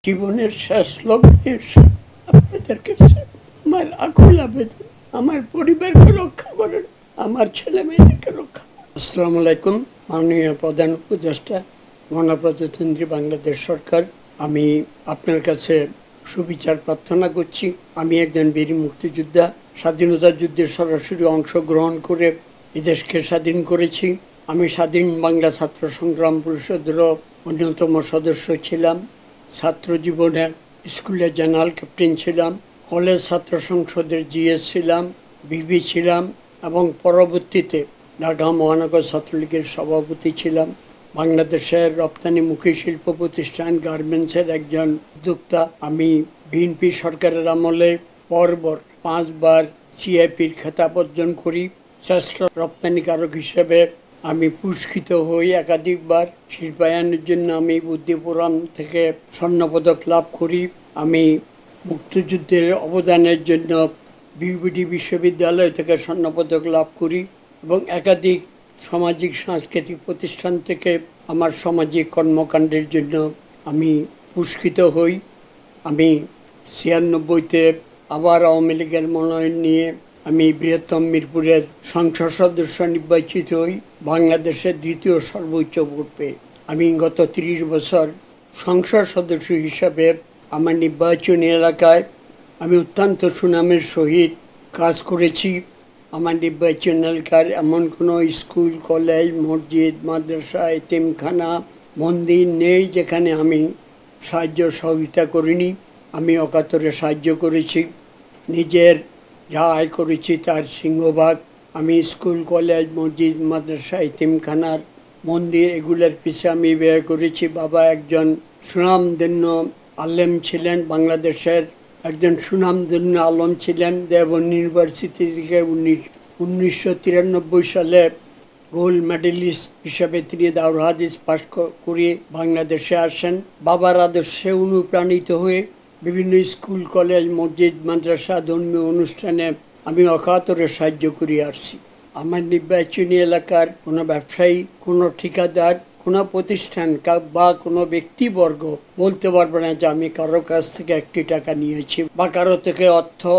জীবনের শেষ লগ্নে এসে আপনাদের কাছে আমার আকুল আবেদন, আমার পরিবারকে রক্ষা করেন, আমার ছেলে মেয়েদেরকে রক্ষা করেন। আসসালামু আলাইকুম। মাননীয় প্রধান উপদেষ্টা, গণপ্রজাতন্ত্রী বাংলাদেশ সরকার, আমি আপনার কাছে সুবিচার প্রার্থনা করছি। আমি একজন বীর মুক্তিযোদ্ধা, স্বাধীনতা যুদ্ধে সরাসরি অংশগ্রহণ করে এদেশকে স্বাধীন করেছি। আমি স্বাধীন বাংলা ছাত্র সংগ্রাম পরিষদেরও অন্যতম সদস্য ছিলাম। ছাত্র জীবনে স্কুলের জেনারেল ক্যাপ্টেন ছিলাম, কলেজ ছাত্র সংসদের জিএস ছিলাম, বিবি ছিলাম এবং পরবর্তীতে ঢাকা মহানগর ছাত্রলীগের সভাপতি ছিলাম। বাংলাদেশের রপ্তানিমুখী শিল্প প্রতিষ্ঠান গার্মেন্টসের একজন উদ্যোক্তা। আমি বিএনপি সরকারের আমলে পরপর 5 বার সিআইপির খেতাব অর্জন করি। শ্রেষ্ঠ রপ্তানিকারক হিসেবে আমি পুরস্কৃত হই একাধিকবার। শিল্পায়নের জন্য আমি বুদ্ধিপুরাম থেকে স্বর্ণপদক লাভ করি। আমি মুক্তিযুদ্ধের অবদানের জন্য বিউবিডি বিশ্ববিদ্যালয় থেকে স্বর্ণপদক লাভ করি এবং একাধিক সামাজিক সাংস্কৃতিক প্রতিষ্ঠান থেকে আমার সামাজিক কর্মকাণ্ডের জন্য আমি পুরস্কৃত হই। আমি 96-তে আবার আওয়ামী লীগের মনোনয়ন নিয়ে আমি বৃহত্তম মিরপুরের সংসদ সদস্য নির্বাচিত হই, বাংলাদেশের দ্বিতীয় সর্বোচ্চ ভোট পেয়ে। আমি গত 30 বছর সংসদ সদস্য হিসাবে আমার নির্বাচনী এলাকায় আমি অত্যন্ত সুনামের সহিত কাজ করেছি। আমার নির্বাচন এলাকার এমন কোনো স্কুল, কলেজ, মসজিদ, মাদ্রাসা, এতিমখানা, মন্দির নেই যেখানে আমি সাহায্য সহযোগিতা করিনি। আমি অকাতরে সাহায্য করেছি। নিজের যা আয় করেছি তার সিংহভাগ আমি স্কুল, কলেজ, মসজিদ, মাদ্রাসা, এতিমখানার, মন্দির এগুলোর পিছিয়ে আমি ব্যয় করেছি। বাবা একজন সুনামধন্য আলেম ছিলেন, বাংলাদেশের একজন সুনামধন্য আলম ছিলেন। দেওবন্দ ইউনিভার্সিটি থেকে 1993 সালে গোল্ড মেডেলিস্ট হিসাবে তিনি দাওরাহ হাদিস পাশ করে বাংলাদেশে আসেন। বাবার আদর্শে অনুপ্রাণিত হয়ে বিভিন্ন স্কুল, কলেজ, মসজিদ, মাদ্রাসা, ধর্মীয় অনুষ্ঠানে আমি অকাতরে সাহায্য করে আসছি। আমার নির্বাচনী এলাকার কোনো ব্যবসায়ী, কোনো ঠিকাদার, কোনো প্রতিষ্ঠান বা কোনো ব্যক্তিবর্গ বলতে পারবে না যে আমি কারো কাছ থেকে 1 টাকা নিয়েছি বা কারো থেকে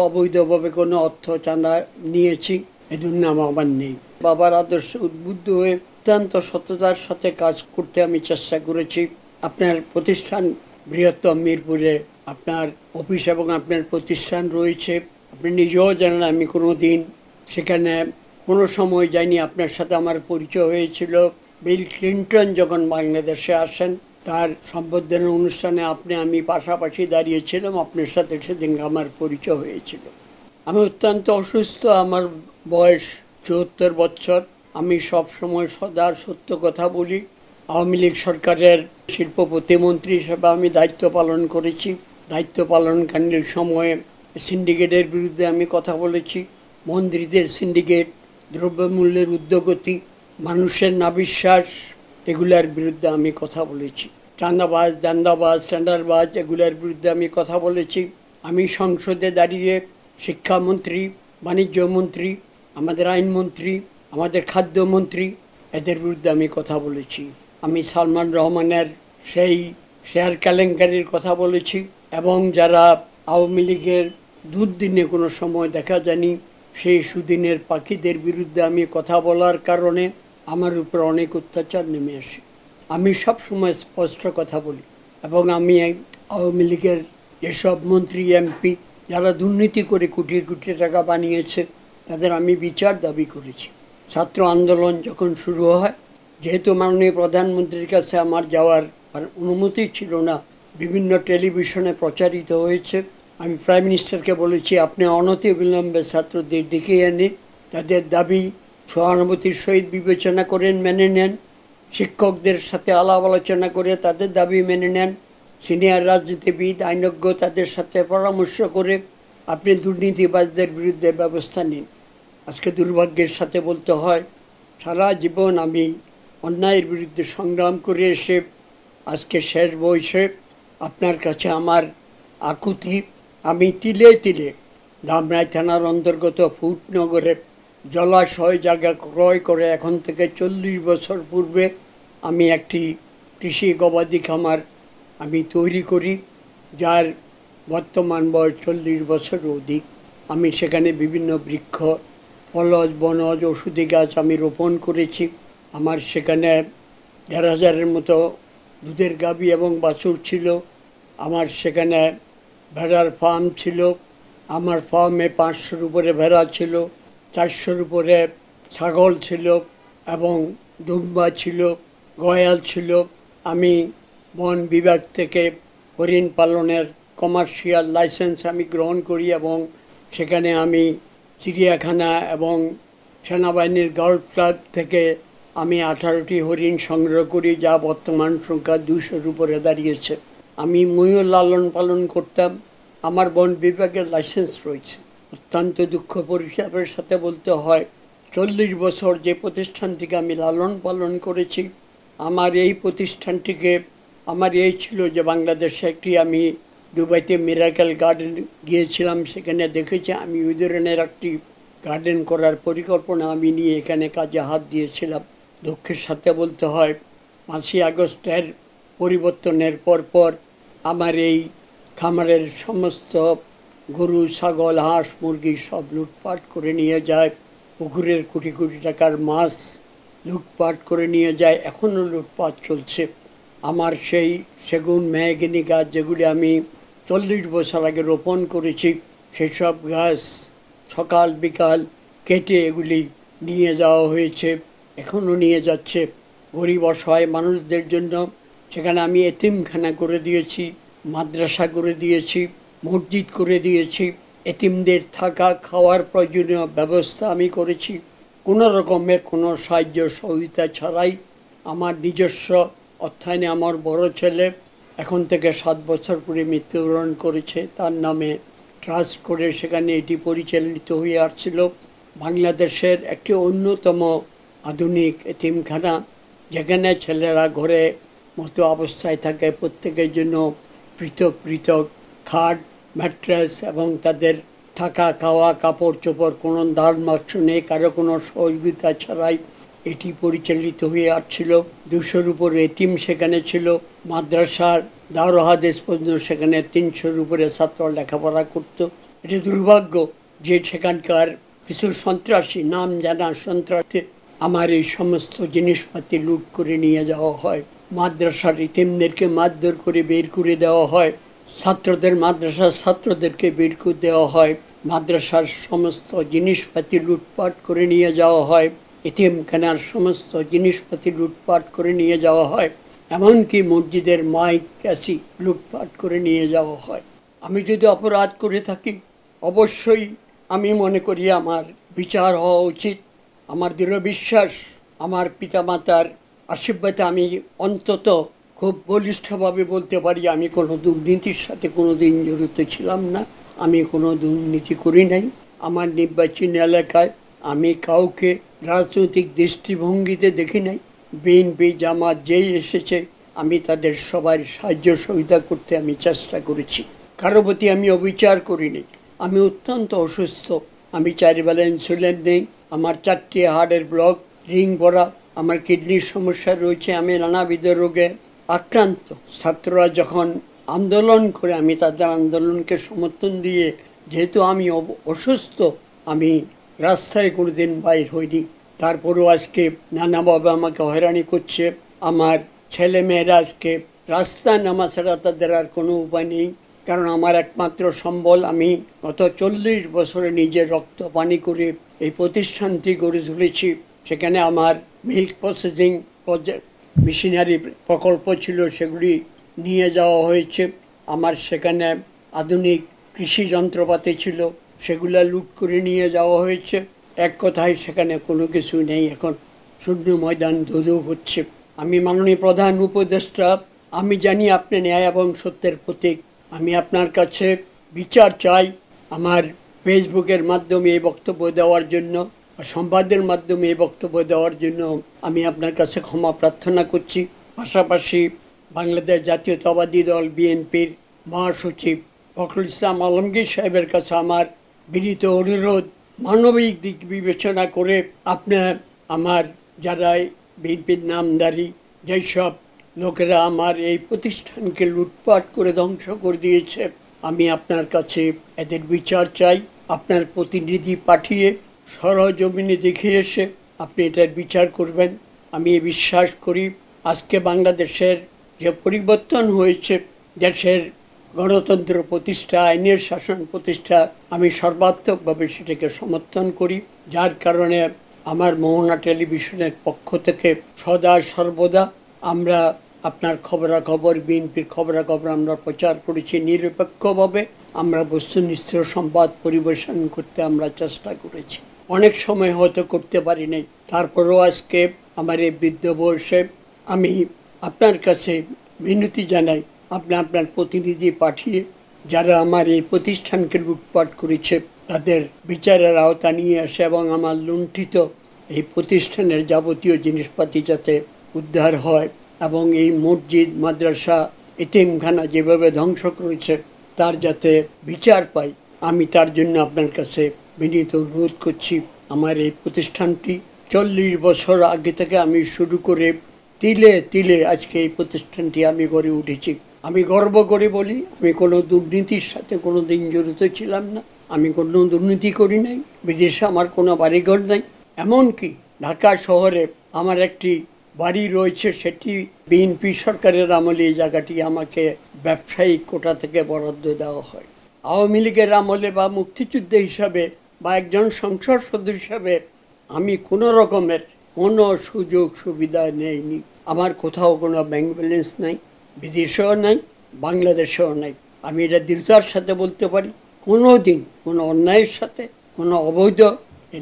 অবৈধভাবে কোনো অর্থ চাঁদা নিয়েছি, এই দুর্নাম আমার নেই। বাবার আদর্শে উদ্বুদ্ধ হয়ে অত্যন্ত সততার সাথে কাজ করতে আমি চেষ্টা করেছি। আপনার প্রতিষ্ঠান বৃহত্তম মিরপুরে আপনার অফিস এবং আপনার প্রতিষ্ঠান রয়েছে, আপনি নিজেও জানেন। আমি কোনো দিন সেখানে কোনো সময় যাইনি। আপনার সাথে আমার পরিচয় হয়েছিল বিল ক্লিন্টন যখন বাংলাদেশে আসেন, তার সম্বর্ধনা অনুষ্ঠানে আমি পাশাপাশি দাঁড়িয়েছিলাম। আপনার সাথে সেদিন আমার পরিচয় হয়েছিল। আমি অত্যন্ত অসুস্থ, আমার বয়স 74 বছর। আমি সব সময় সদা সত্য কথা বলি। আওয়ামী লীগ সরকারের শিল্প প্রতিমন্ত্রী হিসেবে আমি দায়িত্ব পালন করেছি। দায়িত্ব পালনকালীন সময়ে সিন্ডিকেটের বিরুদ্ধে আমি কথা বলেছি। মন্ত্রীদের সিন্ডিকেট, দ্রব্যমূল্যের ঊর্ধ্বগতি, মানুষের নাবিশ্বাস, এগুলার বিরুদ্ধে আমি কথা বলেছি। চাঁদাবাজ, দান্দাবাজ, টেন্ডারবাজ এগুলার বিরুদ্ধে আমি কথা বলেছি। আমি সংসদে দাঁড়িয়ে শিক্ষামন্ত্রী, বাণিজ্য মন্ত্রী, আমাদের আইনমন্ত্রী, আমাদের খাদ্যমন্ত্রী এদের বিরুদ্ধে আমি কথা বলেছি। আমি সালমান রহমানের সেই শেয়ার কেলেঙ্কারির কথা বলেছি এবং যারা আওয়ামী লীগের দুর্দিনে কোনো সময় দেখা যায়নি সেই সুদিনের পাখিদের বিরুদ্ধে আমি কথা বলার কারণে আমার উপর অনেক অত্যাচার নেমে আসে। আমি সব সময় স্পষ্ট কথা বলি এবং আমি আওয়ামী লীগের যেসব মন্ত্রী, এমপি যারা দুর্নীতি করে কোটি কোটি টাকা বানিয়েছে তাদের আমি বিচার দাবি করেছি। ছাত্র আন্দোলন যখন শুরু হয়, যেহেতু মাননীয় প্রধানমন্ত্রীর কাছে আমার যাওয়ার অনুমতি ছিল না, বিভিন্ন টেলিভিশনে প্রচারিত হয়েছে। আমি প্রাইম মিনিস্টারকে বলেছি আপনি অনতিবিলম্বে ছাত্রদের ডেকে এনে তাদের দাবি সহানুভূতির সহিত বিবেচনা করেন, মেনে নেন। শিক্ষকদের সাথে আলাপ আলোচনা করে তাদের দাবি মেনে নেন। সিনিয়র রাজনীতিবিদ, আইনজ্ঞ তাদের সাথে পরামর্শ করে আপনি দুর্নীতিবাজদের বিরুদ্ধে ব্যবস্থা নিন। আজকে দুর্ভাগ্যের সাথে বলতে হয়, সারা জীবন আমি অন্যায়ের বিরুদ্ধে সংগ্রাম করে এসে আজকে শেষ বয়সে আপনার কাছে আমার আকুতি। আমি তিলে তিলে ধামরাই থানার অন্তর্গত ফুটনগরে জলাশয় জায়গা ক্রয় করে এখন থেকে 40 বছর পূর্বে আমি একটি কৃষি গবাদি খামার আমি তৈরি করি যার বর্তমান বয়স 40 বছর অধিক। আমি সেখানে বিভিন্ন বৃক্ষ, ফলজ, বনজ, ওষুধি গাছ আমি রোপণ করেছি। আমার সেখানে 1,500-এর মতো দুধের গাভী এবং বাছুর ছিল। আমার সেখানে ভেড়ার ফার্ম ছিল। আমার ফার্মে 500-র উপরে ভেড়া ছিল, 400-র উপরে ছাগল ছিল এবং দুম্বা ছিল, গয়াল ছিল। আমি বন বিভাগ থেকে হরিণ পালনের কমার্শিয়াল লাইসেন্স আমি গ্রহণ করি এবং সেখানে আমি চিড়িয়াখানা এবং সেনাবাহিনীর গল্ফ ক্লাব থেকে আমি 18টি হরিণ সংগ্রহ করি, যা বর্তমান সংখ্যা 200-র উপরে দাঁড়িয়েছে। আমি ময়ূর লালন পালন করতাম। আমার বন বিভাগের লাইসেন্স রয়েছে। অত্যন্ত দুঃখ পরিতাপের সাথে বলতে হয়, 40 বছর যে প্রতিষ্ঠানটিকে আমি লালন পালন করেছি, আমার এই প্রতিষ্ঠানটিকে আমার এই ছিল যে বাংলাদেশে একটি আমি দুবাইতে মিরাকেল গার্ডেন গিয়েছিলাম, সেখানে দেখেছি আমি ওই ধরনের একটি গার্ডেন করার পরিকল্পনা আমি নিয়ে এখানে কাজে হাত দিয়েছিলাম। দুঃখের সাথে বলতে হয়, 5ই আগস্টের পরিবর্তনের পর আমার এই খামারের সমস্ত গরু, ছাগল, হাঁস, মুরগি সব লুটপাট করে নিয়ে যায়। পুকুরের কোটি কোটি টাকার মাছ লুটপাট করে নিয়ে যায়, এখনও লুটপাট চলছে। আমার সেই সেগুন, মেহগিনি গাছ যেগুলি আমি 40 বছর আগে রোপণ করেছি, সেসব গাছ সকাল বিকাল কেটে এগুলি নিয়ে যাওয়া হয়েছে, এখনও নিয়ে যাচ্ছে। গরিব অসহায় মানুষদের জন্য সেখানে আমি এতিমখানা করে দিয়েছি, মাদ্রাসা করে দিয়েছি, মসজিদ করে দিয়েছি। এতিমদের থাকা খাওয়ার প্রয়োজনীয় ব্যবস্থা আমি করেছি, কোনো রকমের কোনো সাহায্য সহযোগিতা ছাড়াই। আমার নিজস্ব অর্থায়নে আমার বড় ছেলে এখন থেকে 7 বছর পরে মৃত্যুবরণ করেছে, তার নামে ট্রাস্ট করে সেখানে এটি পরিচালিত হয়ে আসছিল। বাংলাদেশের একটি অন্যতম আধুনিক এতিমখানা, যেখানে ছেলেরা ঘরে মতো অবস্থায় থাকে, প্রত্যেকের জন্য পৃথক পৃথক খাট, ম্যাট্রেস এবং তাদের থাকা খাওয়া, কাপড় চোপড়, কোনো দান মাত্র নেই, কারো কোনো সহযোগিতা ছাড়াই এটি পরিচালিত হয়ে আসছিল। 200-র উপরে এতিম সেখানে ছিল। মাদ্রাসার দারুল হাদিস পর্যন্ত সেখানে 300-র উপরে ছাত্র লেখাপড়া করত। এটি দুর্ভাগ্য যে সেখানকার কিছু সন্ত্রাসী, নাম জানা সন্ত্রাসী, আমার এই সমস্ত জিনিসপাতি লুট করে নিয়ে যাওয়া হয়। মাদ্রাসার এতিমদেরকে মারধর করে বের করে দেওয়া হয়, মাদ্রাসার ছাত্রদেরকে বের করে দেওয়া হয়, মাদ্রাসার সমস্ত জিনিসপাতি লুটপাট করে নিয়ে যাওয়া হয়, এতিমখানার সমস্ত জিনিসপাতি লুটপাট করে নিয়ে যাওয়া হয়, এমনকি মসজিদের মাইক ক্যাসি লুটপাট করে নিয়ে যাওয়া হয়। আমি যদি অপরাধ করে থাকি, অবশ্যই আমি মনে করি আমার বিচার হওয়া উচিত। আমার দৃঢ় বিশ্বাস, আমার পিতামাতার আশীর্বাদে আমি অন্তত খুব বলিষ্ঠভাবে বলতে পারি, আমি কোনো দুর্নীতির সাথে কোনো দিন জড়িত ছিলাম না, আমি কোনো দুর্নীতি করি নাই। আমার নির্বাচনী এলাকায় আমি কাউকে রাজনৈতিক দৃষ্টিভঙ্গিতে দেখি নাই। বিএনপি, জামাত যেই এসেছে আমি তাদের সবার সাহায্য সহযোগিতা করতে আমি চেষ্টা করেছি, কারো প্রতি আমি অবিচার করিনি। আমি অত্যন্ত অসুস্থ, আমি 4 বেলা ইনসুলিন নেই, আমার 4টি হার্টের ব্লক, রিং পড়া, আমার কিডনির সমস্যা রয়েছে, আমি নানাবিধ রোগে আক্রান্ত। ছাত্ররা যখন আন্দোলন করে আমি তাদের আন্দোলনকে সমর্থন দিয়ে, যেহেতু আমি অসুস্থ, আমি রাস্তায় কোনোদিন বাইর হইনি। তারপরেও আজকে নানাভাবে আমাকে হয়রানি করছে। আমার ছেলে মেয়েরা আজকে রাস্তায় নামা ছাড়া তাদের আর কোনো উপায় নেই, কারণ আমার একমাত্র সম্বল আমি গত 40 বছরে নিজের রক্ত পানি করে এই প্রতিষ্ঠানটি গড়ে তুলেছি। সেখানে আমার মিল্ক প্রসেসিং মেশিনারি প্রকল্প ছিল, সেগুলি নিয়ে যাওয়া হয়েছে। আমার সেখানে আধুনিক কৃষি যন্ত্রপাতি ছিল, সেগুলো লুট করে নিয়ে যাওয়া হয়েছে। এক কথায় সেখানে কোনো কিছু নেই, এখন শূন্য ময়দান ধুধু হচ্ছে। আমি মাননীয় প্রধান উপদেষ্টা, আমি জানি আপনি ন্যায় এবং সত্যের প্রতীক। আমি আপনার কাছে বিচার চাই। আমার ফেসবুকের মাধ্যমে এই বক্তব্য দেওয়ার জন্য, সংবাদের মাধ্যমে এই বক্তব্য দেওয়ার জন্য আমি আপনার কাছে ক্ষমা প্রার্থনা করছি। পাশাপাশি বাংলাদেশ জাতীয়তাবাদী দল বিএনপির মহাসচিব ফখরুল ইসলাম আলমগীর সাহেবের কাছে আমার বিনীত অনুরোধ, মানবিক দিক বিবেচনা করে আপনার আমার যারা বিএনপির নামধারী যেসব লোকেরা আমার এই প্রতিষ্ঠানকে লুটপাট করে ধ্বংস করে দিয়েছে। আমি আপনার কাছে এদের বিচার চাই। আপনার প্রতিনিধি পাঠিয়ে সরজমিনে দেখে এসে আপনি এটার বিচার করবেন। আমি বিশ্বাস করি আজকে বাংলাদেশের যে পরিবর্তন হয়েছে, দেশের গণতন্ত্র প্রতিষ্ঠা, আইনের শাসন প্রতিষ্ঠা, আমি সর্বাত্মকভাবে সেটাকে সমর্থন করি। যার কারণে আমার মোহনা টেলিভিশনের পক্ষ থেকে সদা সর্বদা আমরা আপনার খবরাখবর, বিএনপির খবরাখবর আমরা প্রচার করেছি নিরপেক্ষভাবে। আমরা বস্তুনিষ্ঠ সংবাদ পরিবেশন করতে আমরা চেষ্টা করেছি। অনেক সময় হয়তো করতে পারি নাই, তারপরেও আজকে আমার এই বৃদ্ধ বয়সে আমি আপনার কাছে মিনতি জানাই, আপনি আপনার প্রতিনিধি পাঠিয়ে যারা আমার এই প্রতিষ্ঠানকে লুটপাট করেছে তাদের বিচারের আওতা নিয়ে আসে এবং আমার লুণ্ঠিত এই প্রতিষ্ঠানের যাবতীয় জিনিসপাতি যাতে উদ্ধার হয় এবং এই মসজিদ, মাদ্রাসা, এতিমখানা যেভাবে ধ্বংস করেছে তার যাতে বিচার পাই, আমি তার জন্য আপনার কাছে বিনীত অনুরোধ করছি। আমার এই প্রতিষ্ঠানটি 40 বছর আগে থেকে আমি শুরু করে তিলে তিলে আজকে এই প্রতিষ্ঠানটি আমি গড়ে উঠেছি। আমি গর্ব করে বলি, আমি কোনো দুর্নীতির সাথে কোনো দিন জড়িত ছিলাম না। আমি কোনো দুর্নীতি করি নাই। বিদেশে আমার কোনো বাড়িঘর নাই। এমনকি ঢাকা শহরে আমার একটি বাড়ি রয়েছে, সেটি বিএনপি সরকারের আমলে এই জায়গাটি আমাকে ব্যবসায়িক কোটা থেকে বরাদ্দ দেওয়া হয়। আওয়ামী লীগের আমলে বা মুক্তিযুদ্ধ হিসাবে বা একজন সংসদ সদস্য হিসাবে আমি কোনো রকমের কোনো সুযোগ সুবিধা নেইনি। আমার কোথাও কোনো ব্যাংক ব্যালেন্স নাই, বিদেশেও নাই, বাংলাদেশেও নাই। আমি এটা দৃঢ়তার সাথে বলতে পারি, কোনো দিন কোনো অন্যায়ের সাথে, কোনো অবৈধ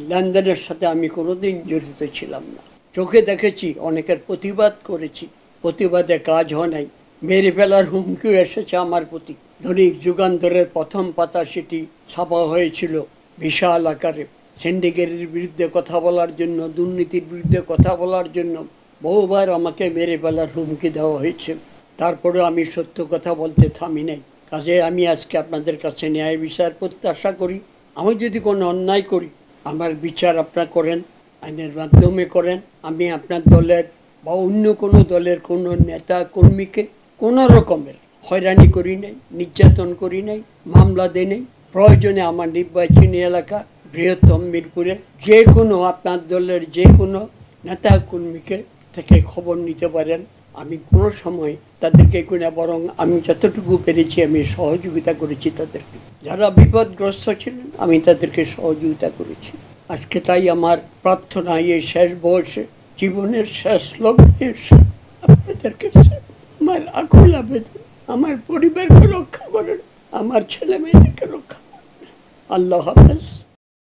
লেনদেনের সাথে আমি কোনো দিন জড়িত ছিলাম না। চোখে দেখেছি, অনেকের প্রতিবাদ করেছি, প্রতিবাদে কাজ হয় নাই। মেরে ফেলার হুমকিও এসেছে আমার প্রতি। দৈনিক যুগান্তরের প্রথম পাতা সেটি ছাপা হয়েছিল বিশাল আকারে। সিন্ডিকেটের বিরুদ্ধে কথা বলার জন্য, দুর্নীতির বিরুদ্ধে কথা বলার জন্য বহুবার আমাকে মেরে ফেলার হুমকি দেওয়া হয়েছে। তারপরেও আমি সত্য কথা বলতে থামি নাই। কাজে আমি আজকে আপনাদের কাছে ন্যায় বিচার প্রত্যাশা করি। আমি যদি কোনো অন্যায় করি, আমার বিচার আপনারা করেন, আইনের মাধ্যমে করেন। আমি আপনার দলের বা অন্য কোনো দলের কোনো নেতা কর্মীকে কোনো রকমের হয়রানি করি নাই, নির্যাতন করি নাই, মামলা দেই নাই। প্রয়োজনে আমার নির্বাচনী এলাকা বৃহত্তম মিরপুরে যে কোনো আপনার দলের যে কোনো নেতা কর্মীকে থেকে খবর নিতে পারেন। আমি কোনো সময় তাদেরকে কোনো, বরং আমি যতটুকু পেরেছি আমি সহযোগিতা করেছি তাদেরকে। যারা বিপদগ্রস্ত ছিলেন আমি তাদেরকে সহযোগিতা করেছি। আজকে তাই আমার প্রার্থনা, এই শেষ বয়সে, জীবনের শেষ লগ্নে এসে আপনাদের কাছে আমার আকুল আবেদন, আমার পরিবারকে রক্ষা করেন, আমার ছেলে মেয়েদেরকে রক্ষা করেন। আল্লাহ হাফেজ।